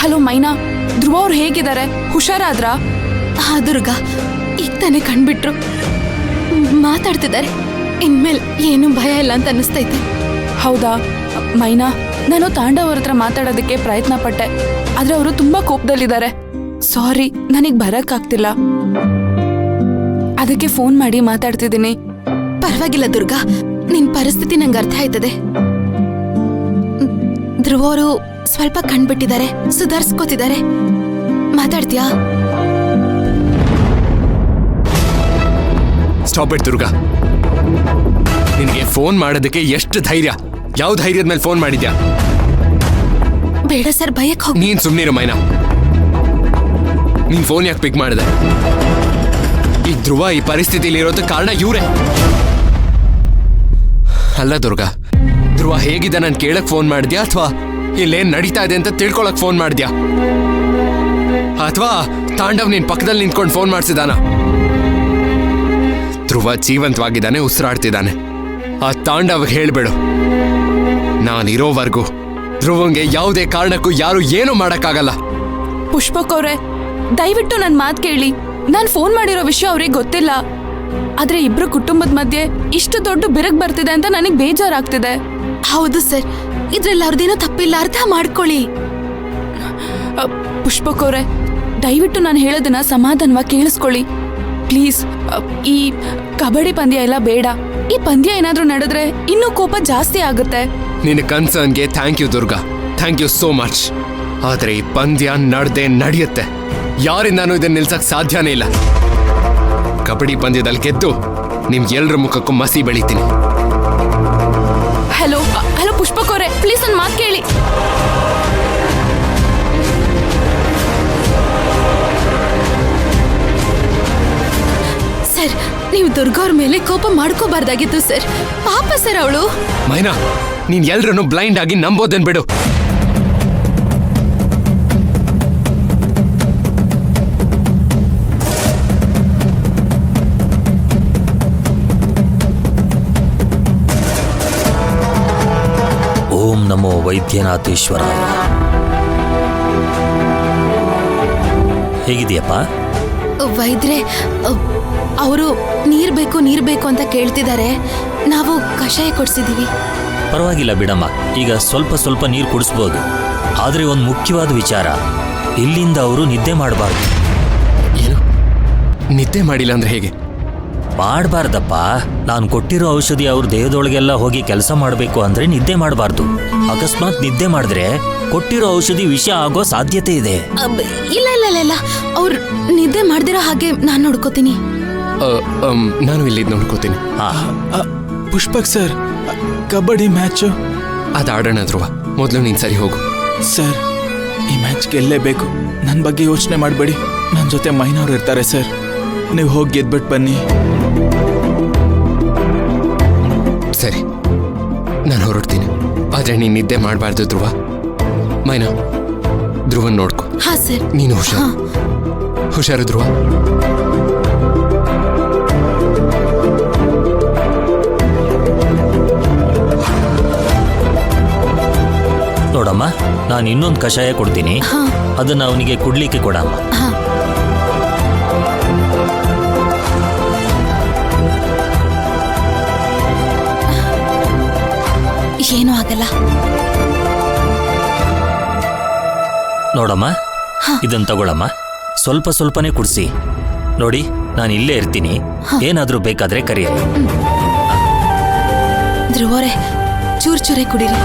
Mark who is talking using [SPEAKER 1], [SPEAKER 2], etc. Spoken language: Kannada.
[SPEAKER 1] ಹಲೋ ಮೈನಾ, ಧ್ರುವ ಅವ್ರು ಹೇಗಿದ್ದಾರೆ? ಹುಷಾರಾದ್ರ?
[SPEAKER 2] ಹಾ ದುರ್ಗಾ, ಈಗ ತಾನೇ ಕಂಡ್ಬಿಟ್ರು, ಮಾತಾಡ್ತಿದ್ದಾರೆ. ಇನ್ಮೇಲೆ ಏನು ಭಯ ಇಲ್ಲ ಅಂತ ಅನಿಸ್ತೈತೆ.
[SPEAKER 1] ಹೌದಾ ಮೈನಾ, ನಾನು ತಾಂಡವ್ ಅವ್ರ ಹತ್ರ ಮಾತಾಡೋದಕ್ಕೆ ಪ್ರಯತ್ನ ಪಟ್ಟೆ, ಆದ್ರೆ ಅವರು ತುಂಬಾ ಕೋಪದಲ್ಲಿದ್ದಾರೆ. ಸಾರಿ, ನನಗ್ ಬರಕ್ಕಾಗ್ತಿಲ್ಲ, ಅದಕ್ಕೆ ಫೋನ್ ಮಾಡಿ ಮಾತಾಡ್ತಿದ್ದೀನಿ.
[SPEAKER 2] ಪರವಾಗಿಲ್ಲ ದುರ್ಗಾ, ನಿನ್ ಪರಿಸ್ಥಿತಿ ನಂಗೆ ಅರ್ಥ ಆಯ್ತದೆ. ಧ್ರುವ ಅವರು ಸ್ವಲ್ಪ ಕಂಡ್ಬಿಟ್ಟಿದ್ದಾರೆ, ಸುಧಾರಿಸ್ಕೋತಿದ್ದಾರೆ. ಮಾತಾಡ್ತೀಯಾ?
[SPEAKER 3] Stop it Durga. ನಿನಗೆ ಫೋನ್ ಮಾಡೋದಕ್ಕೆ ಎಷ್ಟು ಧೈರ್ಯ? ಯಾವ ಧೈರ್ಯದ ಮೇಲೆ ಫೋನ್ ಮಾಡಿದ್ಯಾ?
[SPEAKER 2] ಬೇಡ ಸರ್, ಭಯಕ್ಕೆ ಹೋಗಿ.
[SPEAKER 3] ನೀನ್ ಸುಮ್ನಿರು ಮೈನಾ. ನೀನ್ ಫೋನ್ ಯಾಕೆ ಪಿಕ್ ಮಾಡಿದೆ? ಈ ಧ್ರುವ ಈ ಪರಿಸ್ಥಿತಿಲಿ ಇರೋದಕ್ಕೆ ಕಾರಣ ಇವ್ರೆ. ಅಲ್ಲ ದುರ್ಗಾ, ಧ್ರುವ ಹೇಗಿದೆ ನಾನು ಕೇಳಕ್ ಫೋನ್ ಮಾಡಿದ್ಯಾ, ಅಥವಾ ಇಲ್ಲೇನ್ ನಡೀತಾ ಇದೆ ಅಂತ ತಿಳ್ಕೊಳಕ್ ಫೋನ್ ಮಾಡಿದ್ಯಾ, ಅಥವಾ ತಾಂಡವ್ ನಿನ್ ಪಕ್ಕದಲ್ಲಿ ನಿಂತ್ಕೊಂಡು ಫೋನ್ ಮಾಡಿಸಿದಾನ? ಧ್ರುವ ಜೀವಂತವಾಗಿದ್ದಾನೆ, ಉಸಿರಾಡ್ತಿದ್ದಾನೆ. ಆ ತಾಂಡವ್ ಹೇಳ್ಬೇಡು, ನಾನಿರೋವರೆಗೂ ಧ್ರುವಂಗೆ ಯಾವುದೇ ಕಾರಣಕ್ಕೂ ಯಾರು ಏನೂ ಮಾಡಕ್ಕಾಗಲ್ಲ.
[SPEAKER 1] ಪುಷ್ಪಕ್ ಅವ್ರೆ, ದಯವಿಟ್ಟು ನನ್ನ ಮಾತು ಕೇಳಿ. ನಾನು ಫೋನ್ ಮಾಡಿರೋ ವಿಷಯ ಅವ್ರಿಗೆ ಗೊತ್ತಿಲ್ಲ, ಆದ್ರೆ ಇಬ್ರು ಕುಟುಂಬದ ಮಧ್ಯೆ ಇಷ್ಟು ದೊಡ್ಡ ಬಿರುಕು ಬರ್ತಿದೆ ಅಂತ ನನಗೆ ಬೇಜಾರಾಗ್ತಿದೆ.
[SPEAKER 2] ಹೌದು ಸರ್, ಇದ್ರಲ್ಲಿ ಅವ್ರದ್ದೇನೋ ತಪ್ಪಿಲ್ಲ, ಅರ್ಥ ಮಾಡ್ಕೊಳ್ಳಿ.
[SPEAKER 1] ಪುಷ್ಪಕ್ ಅವ್ರೆ, ದಯವಿಟ್ಟು ನಾನು ಹೇಳೋದನ್ನ ಸಮಾಧಾನವಾಗಿ ಕೇಳಿಸ್ಕೊಳ್ಳಿ ಪ್ಲೀಸ್. ಈ ಕಬಡ್ಡಿ ಪಂದ್ಯ ಎಲ್ಲ ಬೇಡ. ಈ ಪಂದ್ಯ ಏನಾದ್ರೂ ನಡೆದ್ರೆ ಇನ್ನೂ ಕೋಪ ಜಾಸ್ತಿ ಆಗುತ್ತೆ.
[SPEAKER 3] ನಿನ್ನ ಕನ್ಸರ್ನ್ಗೆ thank you Durga, thank you so much. ಆದ್ರೆ ಈ ಪಂದ್ಯ ನಡೆಯುತ್ತೆ. ಯಾರಿಂದಾನು ಇದನ್ನ ನಿಲ್ಸಕ್ ಸಾಧ್ಯನೇ ಇಲ್ಲ. ಕಬಡ್ಡಿ ಪಂದ್ಯದಲ್ಲಿ ಗೆದ್ದು ನಿಮ್ಗೆಲ್ರ ಮುಖಕ್ಕೂ ಮಸಿ ಬೆಳಿತೀನಿ.
[SPEAKER 1] ಹಲೋ ಹಲೋ ಪುಷ್ಪಕ್ ಅವರೇ, ಪ್ಲೀಸ್ ನನ್ನ ಮಾತು ಕೇಳಿ.
[SPEAKER 2] ಸರ್, ನೀವು ದುರ್ಗಾ ಅವ್ರ ಮೇಲೆ ಕೋಪ ಮಾಡ್ಕೋಬಾರ್ದಾಗಿತ್ತು ಸರ್. ಪಾಪ ಸರ್ ಅವಳು.
[SPEAKER 3] ಮೈನಾ, ನೀನ್ ಎಲ್ರನ್ನು ಬ್ಲೈಂಡ್ ಆಗಿ ನಂಬೋದನ್ ಬಿಡು.
[SPEAKER 4] ಓಂ ನಮೋ ವೈದ್ಯನಾಥೇಶ್ವರಾಯ. ಹೇಗಿದೆಯಪ್ಪ?
[SPEAKER 2] ವೈದ್ಯರೇ, ಅವರು ನೀರ್ ಬೇಕು ಅಂತ ಕೇಳ್ತಿದ್ದಾರೆ. ನಾವು ಕಷಾಯ ಕೊಡ್ಸಿದೀವಿ.
[SPEAKER 4] ಪರವಾಗಿಲ್ಲ ಬಿಡಮ್ಮ, ಈಗ ಸ್ವಲ್ಪ ಸ್ವಲ್ಪ ನೀರು ಕುಡಿಸ್ಬೋದು. ಆದರೆ ಒಂದು ಮುಖ್ಯವಾದ ವಿಚಾರ, ಇಲ್ಲಿಂದ ಅವರು ನಿದ್ದೆ ಮಾಡಬಾರ್ದು.
[SPEAKER 3] ಏನು? ನಿದ್ದೆ ಮಾಡಿಲ್ಲ ಅಂದ್ರೆ ಹೇಗೆ?
[SPEAKER 4] ಮಾಡಬಾರ್ದಪ್ಪ. ನಾನು ಕೊಟ್ಟಿರೋ ಔಷಧಿ ಅವ್ರ ದೇಹದೊಳಗೆಲ್ಲ ಹೋಗಿ ಕೆಲಸ ಮಾಡಬೇಕು ಅಂದ್ರೆ ನಿದ್ದೆ ಮಾಡಬಾರ್ದು. ಅಕಸ್ಮಾತ್ ನಿದ್ದೆ ಮಾಡಿದ್ರೆ ಕೊಟ್ಟಿರೋ ಔಷಧಿ ವಿಷ ಆಗೋ ಸಾಧ್ಯತೆ ಇದೆ.
[SPEAKER 2] ಇಲ್ಲ ಇಲ್ಲ ಇಲ್ಲ ಇಲ್ಲ, ಅವ್ರು ನಿದ್ದೆ ಮಾಡ್ದಿರೋ ಹಾಗೆ ನಾನು ನೋಡ್ಕೋತೀನಿ.
[SPEAKER 3] ನಾನು ಇಲ್ಲಿ ನೋಡ್ಕೋತೀನಿ.
[SPEAKER 5] ಪುಷ್ಪಕ್ ಸರ್, ಕಬಡ್ಡಿ ಮ್ಯಾಚ್
[SPEAKER 3] ಅದಾಡೋಣ ಧ್ರುವ. ಮೊದಲು ನೀನ್ ಸರಿ ಹೋಗು.
[SPEAKER 5] ಸರ್, ಈ ಮ್ಯಾಚ್ ಗೆಲ್ಲೇಬೇಕು. ನನ್ನ ಬಗ್ಗೆ ಯೋಚನೆ ಮಾಡಬೇಡಿ. ನನ್ನ ಜೊತೆ ಮೈನವ್ರು ಇರ್ತಾರೆ ಸರ್. ನೀವು ಹೋಗಿ ಗೆದ್ಬಿಟ್ಟು ಬನ್ನಿ.
[SPEAKER 3] ಸರಿ, ನಾನು ಹೊರಡ್ತೀನಿ. ಆದ್ರೆ ನೀನ್ ನಿದ್ದೆ ಮಾಡಬಾರ್ದು ಧ್ರುವ. ಮೈನಾ, ಧ್ರುವನ್ ನೋಡ್ಕೊ.
[SPEAKER 2] ಹಾ ಸರ್.
[SPEAKER 3] ನೀನು ಹುಷಾರು ಧ್ರುವ.
[SPEAKER 4] ನೋಡಮ್ಮ, ನಾನು ಇನ್ನೊಂದು ಕಷಾಯ ಕೊಡ್ತೀನಿ, ಅದನ್ನ ಅವನಿಗೆ ಕುಡ್ಲಿಕ್ಕೆ ಕೊಡಮ್ಮ.
[SPEAKER 2] ಏನೂ ಆಗಲ್ಲ.
[SPEAKER 4] ನೋಡಮ್ಮ, ಇದನ್ನ ತಗೊಳಮ್ಮ. ಸ್ವಲ್ಪ ಸ್ವಲ್ಪನೇ ಕುಡಿಸಿ. ನೋಡಿ, ನಾನು ಇಲ್ಲೇ ಇರ್ತೀನಿ. ಏನಾದ್ರೂ ಬೇಕಾದ್ರೆ ಕರೆಯಲಿ.
[SPEAKER 2] ಧ್ರುವರೇ, ಚೂರೇ ಕುಡೀರಿ.